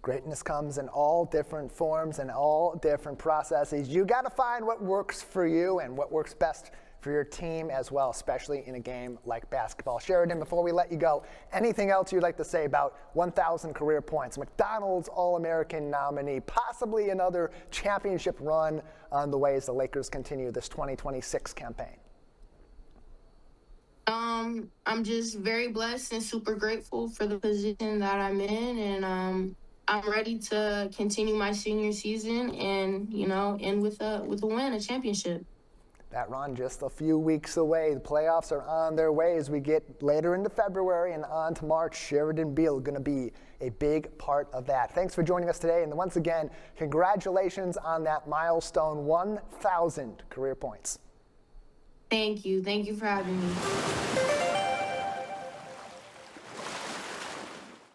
Greatness comes in all different forms and all different processes. You got to find what works for you and what works best for your team as well, especially in a game like basketball. Sheridan, before we let you go, anything else you'd like to say about 1,000 career points, McDonald's All-American nominee, possibly another championship run on the way as the Lakers continue this 2026 campaign? I'm just very blessed and super grateful for the position that I'm in, and I'm ready to continue my senior season and, you know, end with a win, a championship. That run just a few weeks away. The playoffs are on their way as we get later into February and on to March. Sheridan Beal going to be a big part of that. Thanks for joining us today, and once again, congratulations on that milestone, 1,000 career points. Thank you. Thank you for having me.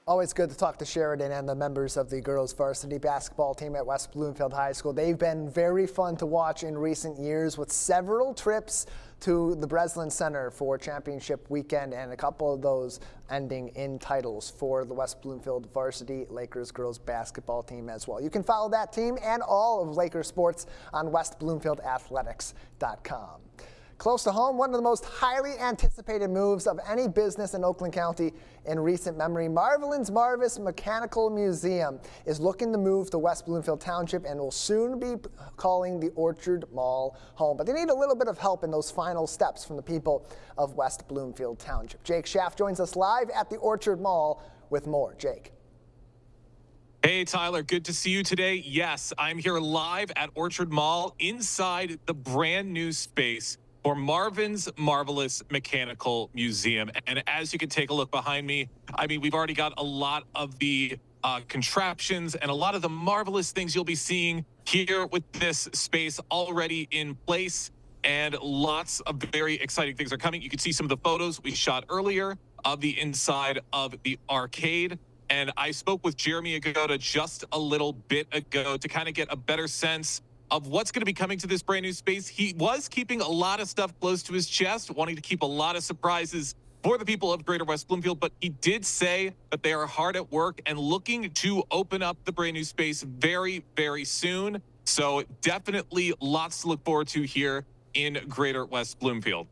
Always good to talk to Sheridan and the members of the girls varsity basketball team at West Bloomfield High School. They've been very fun to watch in recent years, with several trips to the Breslin Center for championship weekend, and a couple of those ending in titles for the West Bloomfield varsity Lakers girls basketball team as well. You can follow that team and all of Lakers sports on westbloomfieldathletics.com. Close to home, one of the most highly anticipated moves of any business in Oakland County in recent memory, Marvelin's Marvis Mechanical Museum is looking to move to West Bloomfield Township and will soon be calling the Orchard Mall home. But they need a little bit of help in those final steps from the people of West Bloomfield Township. Jake Schaff joins us live at the Orchard Mall with more. Jake. Hey, Tyler, good to see you today. Yes, I'm here live at Orchard Mall inside the brand new space for Marvin's Marvelous Mechanical Museum. And as you can take a look behind me, I mean, we've already got a lot of the contraptions and a lot of the marvelous things you'll be seeing here with this space already in place. And lots of very exciting things are coming. You can see some of the photos we shot earlier of the inside of the arcade. And I spoke with Jeremy Agoda just a little bit ago to kind of get a better sense of what's going to be coming to this brand new space. He was keeping a lot of stuff close to his chest, wanting to keep a lot of surprises for the people of Greater West Bloomfield, but he did say that they are hard at work and looking to open up the brand new space very, very soon. So definitely lots to look forward to here in Greater West Bloomfield.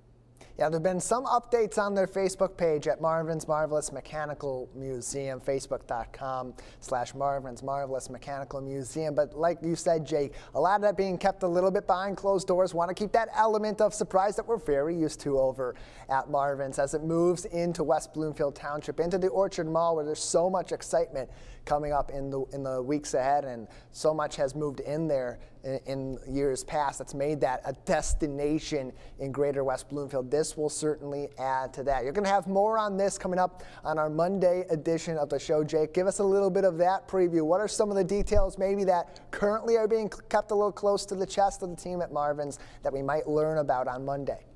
Yeah, there have been some updates on their Facebook page at Marvin's Marvelous Mechanical Museum, facebook.com/Marvin's Marvelous Mechanical Museum. But like you said, Jake, a lot of that being kept a little bit behind closed doors. Want to keep that element of surprise that we're very used to over at Marvin's as it moves into West Bloomfield Township, into the Orchard Mall, where there's so much excitement coming up in the weeks ahead, and so much has moved in there in years past that's made that a destination in Greater West Bloomfield. This will certainly add to that. You're going to have more on this coming up on our Monday edition of the show. Jake, give us a little bit of that preview. What are some of the details maybe that currently are being kept a little close to the chest of the team at Marvin's that we might learn about on Monday?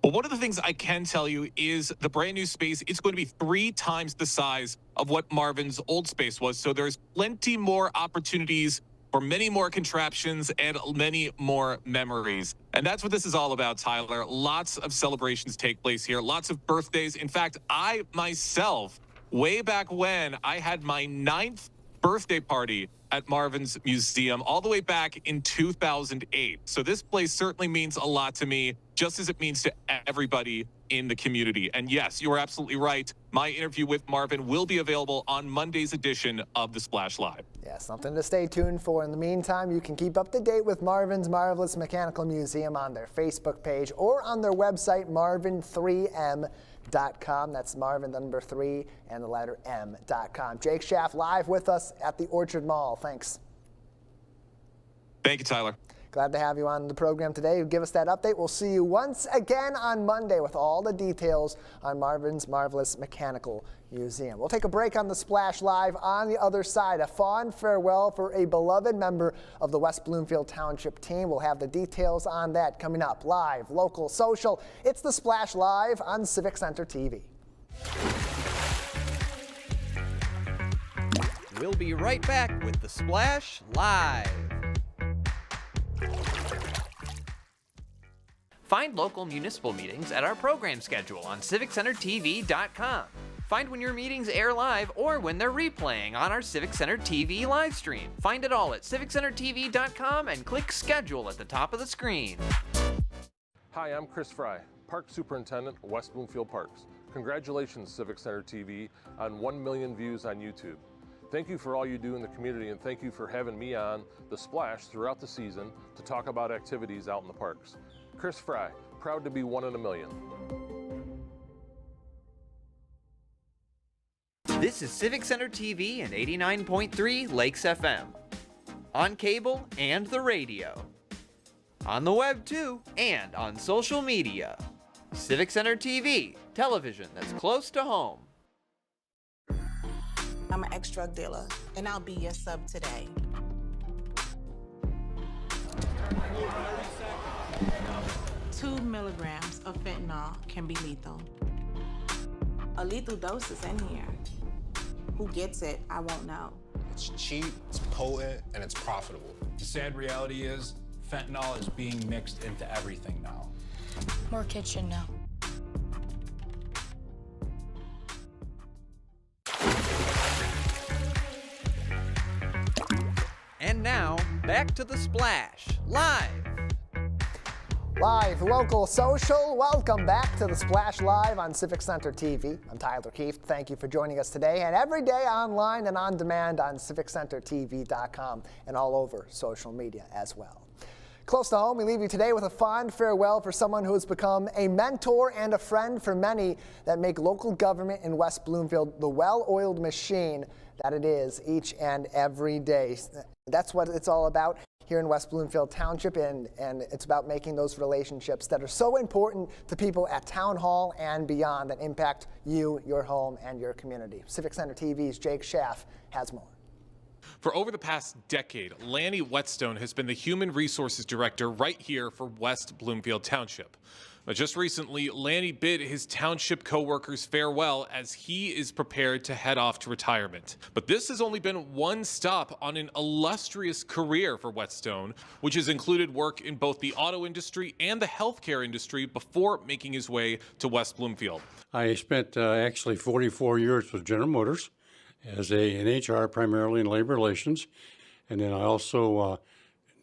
Well, one of the things I can tell you is the brand new space, it's going to be 3 times the size of what Marvin's old space was. So there's plenty more opportunities for many more contraptions and many more memories. And that's what this is all about, Tyler. Lots of celebrations take place here, lots of birthdays. In fact, I myself, way back when, I had my 9th birthday party at Marvin's Museum all the way back in 2008. So this place certainly means a lot to me, just as it means to everybody in the community. And yes, you are absolutely right. My interview with Marvin will be available on Monday's edition of The Splash Live. Yeah, something to stay tuned for. In the meantime, you can keep up to date with Marvin's Marvelous Mechanical Museum on their Facebook page or on their website, marvin3m.com. That's Marvin, the number 3, and the letter M.com. Jake Schaff live with us at the Orchard Mall. Thanks. Thank you, Tyler. Glad to have you on the program today. Give us that update. We'll see you once again on Monday with all the details on Marvin's Marvelous Mechanical Museum. We'll take a break on the Splash Live. On the other side, a fond farewell for a beloved member of the West Bloomfield Township team. We'll have the details on that coming up. Live, local, social. It's the Splash Live on Civic Center TV. We'll be right back with the Splash Live. Find local municipal meetings at our program schedule on civiccentertv.com. Find when your meetings air live or when they're replaying on our Civic Center TV live stream. Find it all at civiccentertv.com and click schedule at the top of the screen. Hi, I'm Chris Fry, Park Superintendent of West Bloomfield Parks. Congratulations, Civic Center TV, on 1 million views on YouTube. Thank you for all you do in the community, and thank you for having me on The Splash throughout the season to talk about activities out in the parks. Chris Fry, proud to be 1 in a million. This is Civic Center TV and 89.3 Lakes FM. On cable and the radio. On the web too, and on social media. Civic Center TV, television that's close to home. I'm an ex-drug dealer, and I'll be your sub today. 2 milligrams of fentanyl can be lethal. A lethal dose is in here. Who gets it, I won't know. It's cheap, it's potent, and it's profitable. The sad reality is fentanyl is being mixed into everything now. More kitchen now. And now, back to The Splash, live. Live, local, social, welcome back to The Splash Live on Civic Center TV. I'm Tyler Keefe. Thank you for joining us today and every day online and on demand on civiccentertv.com and all over social media as well. Close to home, we leave you today with a fond farewell for someone who has become a mentor and a friend for many that make local government in West Bloomfield the well-oiled machine that it is each and every day. That's what it's all about here in West Bloomfield Township, and it's about making those relationships that are so important to people at Town Hall and beyond that impact you, your home, and your community. Civic Center TV's Jake Schaff has more. For over the past decade, Lanny Whetstone has been the Human Resources Director right here for West Bloomfield Township. But just recently, Lanny bid his township co-workers farewell as he is prepared to head off to retirement. But this has only been one stop on an illustrious career for Whetstone, which has included work in both the auto industry and the healthcare industry before making his way to West Bloomfield. I spent actually 44 years with General Motors as in HR, primarily in labor relations. And then I also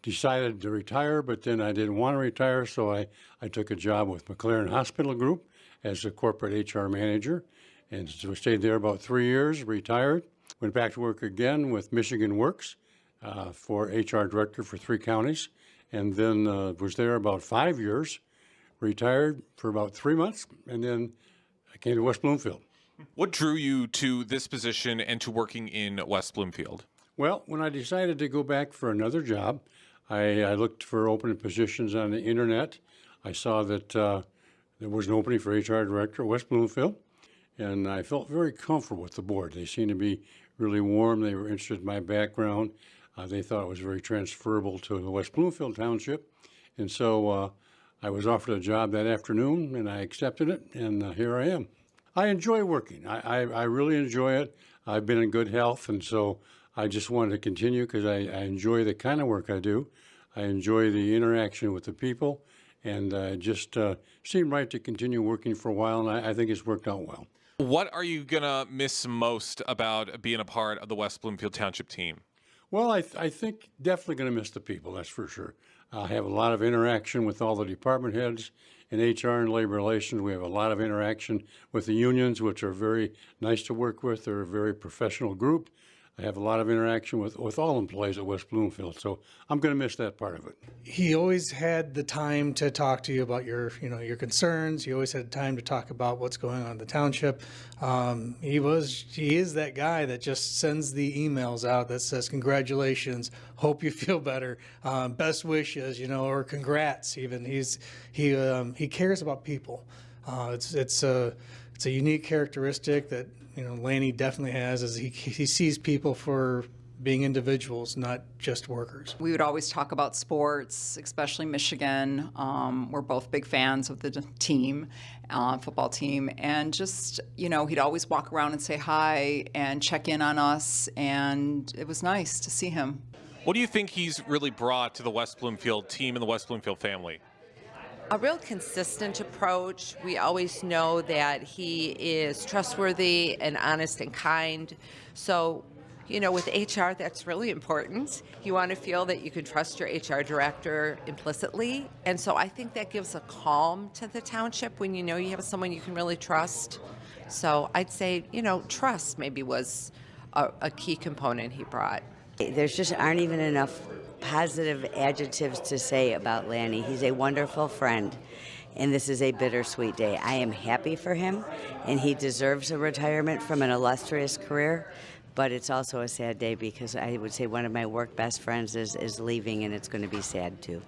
decided to retire, but then I didn't want to retire, so I took a job with McLaren Hospital Group as a corporate HR manager, and so I stayed there about 3 years, retired, went back to work again with Michigan Works for HR director for 3 counties, and then was there about 5 years, retired for about 3 months, and then I came to West Bloomfield. What drew you to this position and to working in West Bloomfield? Well, when I decided to go back for another job, I looked for open positions on the internet. I saw that there was an opening for HR director at West Bloomfield, and I felt very comfortable with the board. They seemed to be really warm. They were interested in my background. They thought it was very transferable to the West Bloomfield Township. And so I was offered a job that afternoon, and I accepted it, and here I am. I enjoy working. I really enjoy it. I've been in good health, and so I just wanted to continue because I enjoy the kind of work I do. I enjoy the interaction with the people, and just seemed right to continue working for a while, and I think it's worked out well. What are you going to miss most about being a part of the West Bloomfield Township team? Well, I think definitely going to miss the people, that's for sure. I have a lot of interaction with all the department heads in HR and labor relations. We have a lot of interaction with the unions, which are very nice to work with. They're a very professional group. I have a lot of interaction with all employees at West Bloomfield, so I'm going to miss that part of it. He always had the time to talk to you about your concerns. He always had time to talk about what's going on in the township. He is that guy that just sends the emails out that says, congratulations, hope you feel better, best wishes, or congrats even. He cares about people. It's a unique characteristic that Lanny definitely has, is he sees people for being individuals, not just workers. We would always talk about sports, especially Michigan. We're both big fans of the team, football team, and just, he'd always walk around and say hi and check in on us, and it was nice to see him. What do you think he's really brought to the West Bloomfield team and the West Bloomfield family? A real consistent approach. We always know that he is trustworthy and honest and kind. So, with HR, that's really important. You want to feel that you can trust your HR director implicitly. And so I think that gives a calm to the township when you know you have someone you can really trust. So I'd say, trust maybe was a key component he brought. There just aren't even enough positive adjectives to say about Lanny. He's a wonderful friend, and this is a bittersweet day. I am happy for him, and he deserves a retirement from an illustrious career, but it's also a sad day because I would say one of my work best friends is leaving, and it's going to be sad too.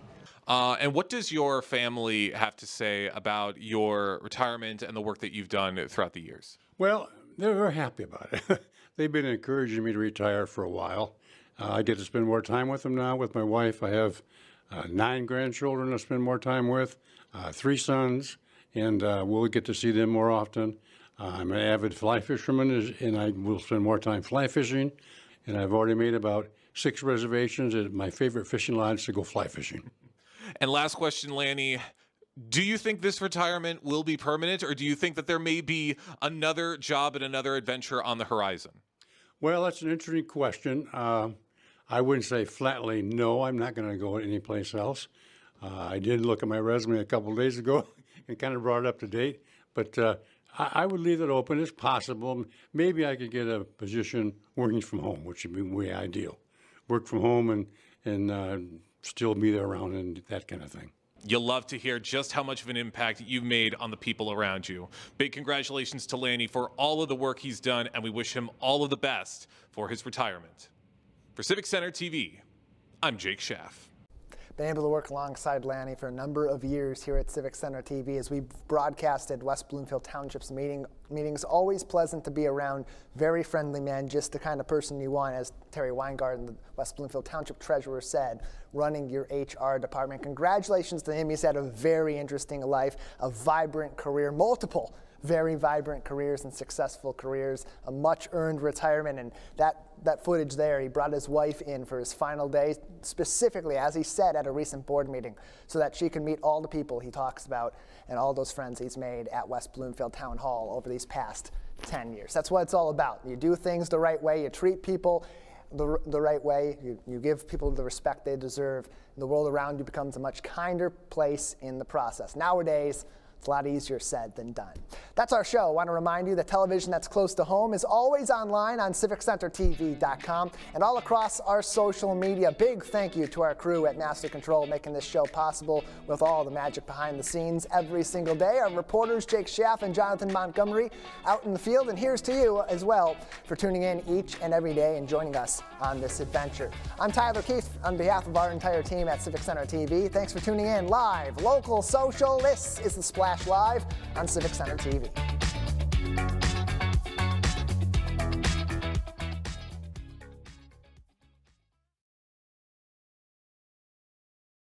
And what does your family have to say about your retirement and the work that you've done throughout the years? Well, they're very happy about it. They've been encouraging me to retire for a while. I get to spend more time with them now with my wife. I have 9 grandchildren to spend more time with. 3 sons, and we'll get to see them more often. I'm an avid fly fisherman, and I will spend more time fly fishing, and I've already made about 6 reservations at my favorite fishing lodge to go fly fishing. And last question, Lanny. Do you think this retirement will be permanent, or do you think that there may be another job and another adventure on the horizon? Well, that's an interesting question. I wouldn't say flatly, no, I'm not going to go anyplace else. I did look at my resume a couple of days ago and kind of brought it up to date, but I would leave it open. It's possible. Maybe I could get a position working from home, which would be way ideal. Work from home and still be there around and that kind of thing. You'll love to hear just how much of an impact you've made on the people around you. Big congratulations to Lanny for all of the work he's done, and we wish him all of the best for his retirement. For Civic Center TV, I'm Jake Schaff. Been able to work alongside Lanny for a number of years here at Civic Center TV as we broadcasted West Bloomfield Township's meetings. Always pleasant to be around. Very friendly man, just the kind of person you want, as Terry Weingart, the West Bloomfield Township Treasurer, said, running your HR department. Congratulations to him. He's had a very interesting life, a vibrant career, multiple very vibrant careers and successful careers, a much-earned retirement, and that footage there, he brought his wife in for his final day, specifically, as he said at a recent board meeting, so that she can meet all the people he talks about and all those friends he's made at West Bloomfield Town Hall over these past 10 years. That's what it's all about. You do things the right way, you treat people the right way, you give people the respect they deserve, and the world around you becomes a much kinder place in the process. Nowadays, it's a lot easier said than done. That's our show. I want to remind you that television that's close to home is always online on civiccentertv.com and all across our social media. Big thank you to our crew at Master Control making this show possible with all the magic behind the scenes every single day. Our reporters Jake Schaff and Jonathan Montgomery out in the field. And here's to you as well for tuning in each and every day and joining us on this adventure. I'm Tyler Keith on behalf of our entire team at Civic Center TV. Thanks for tuning in live, local, social. This is the Splash Live on Civic Center TV.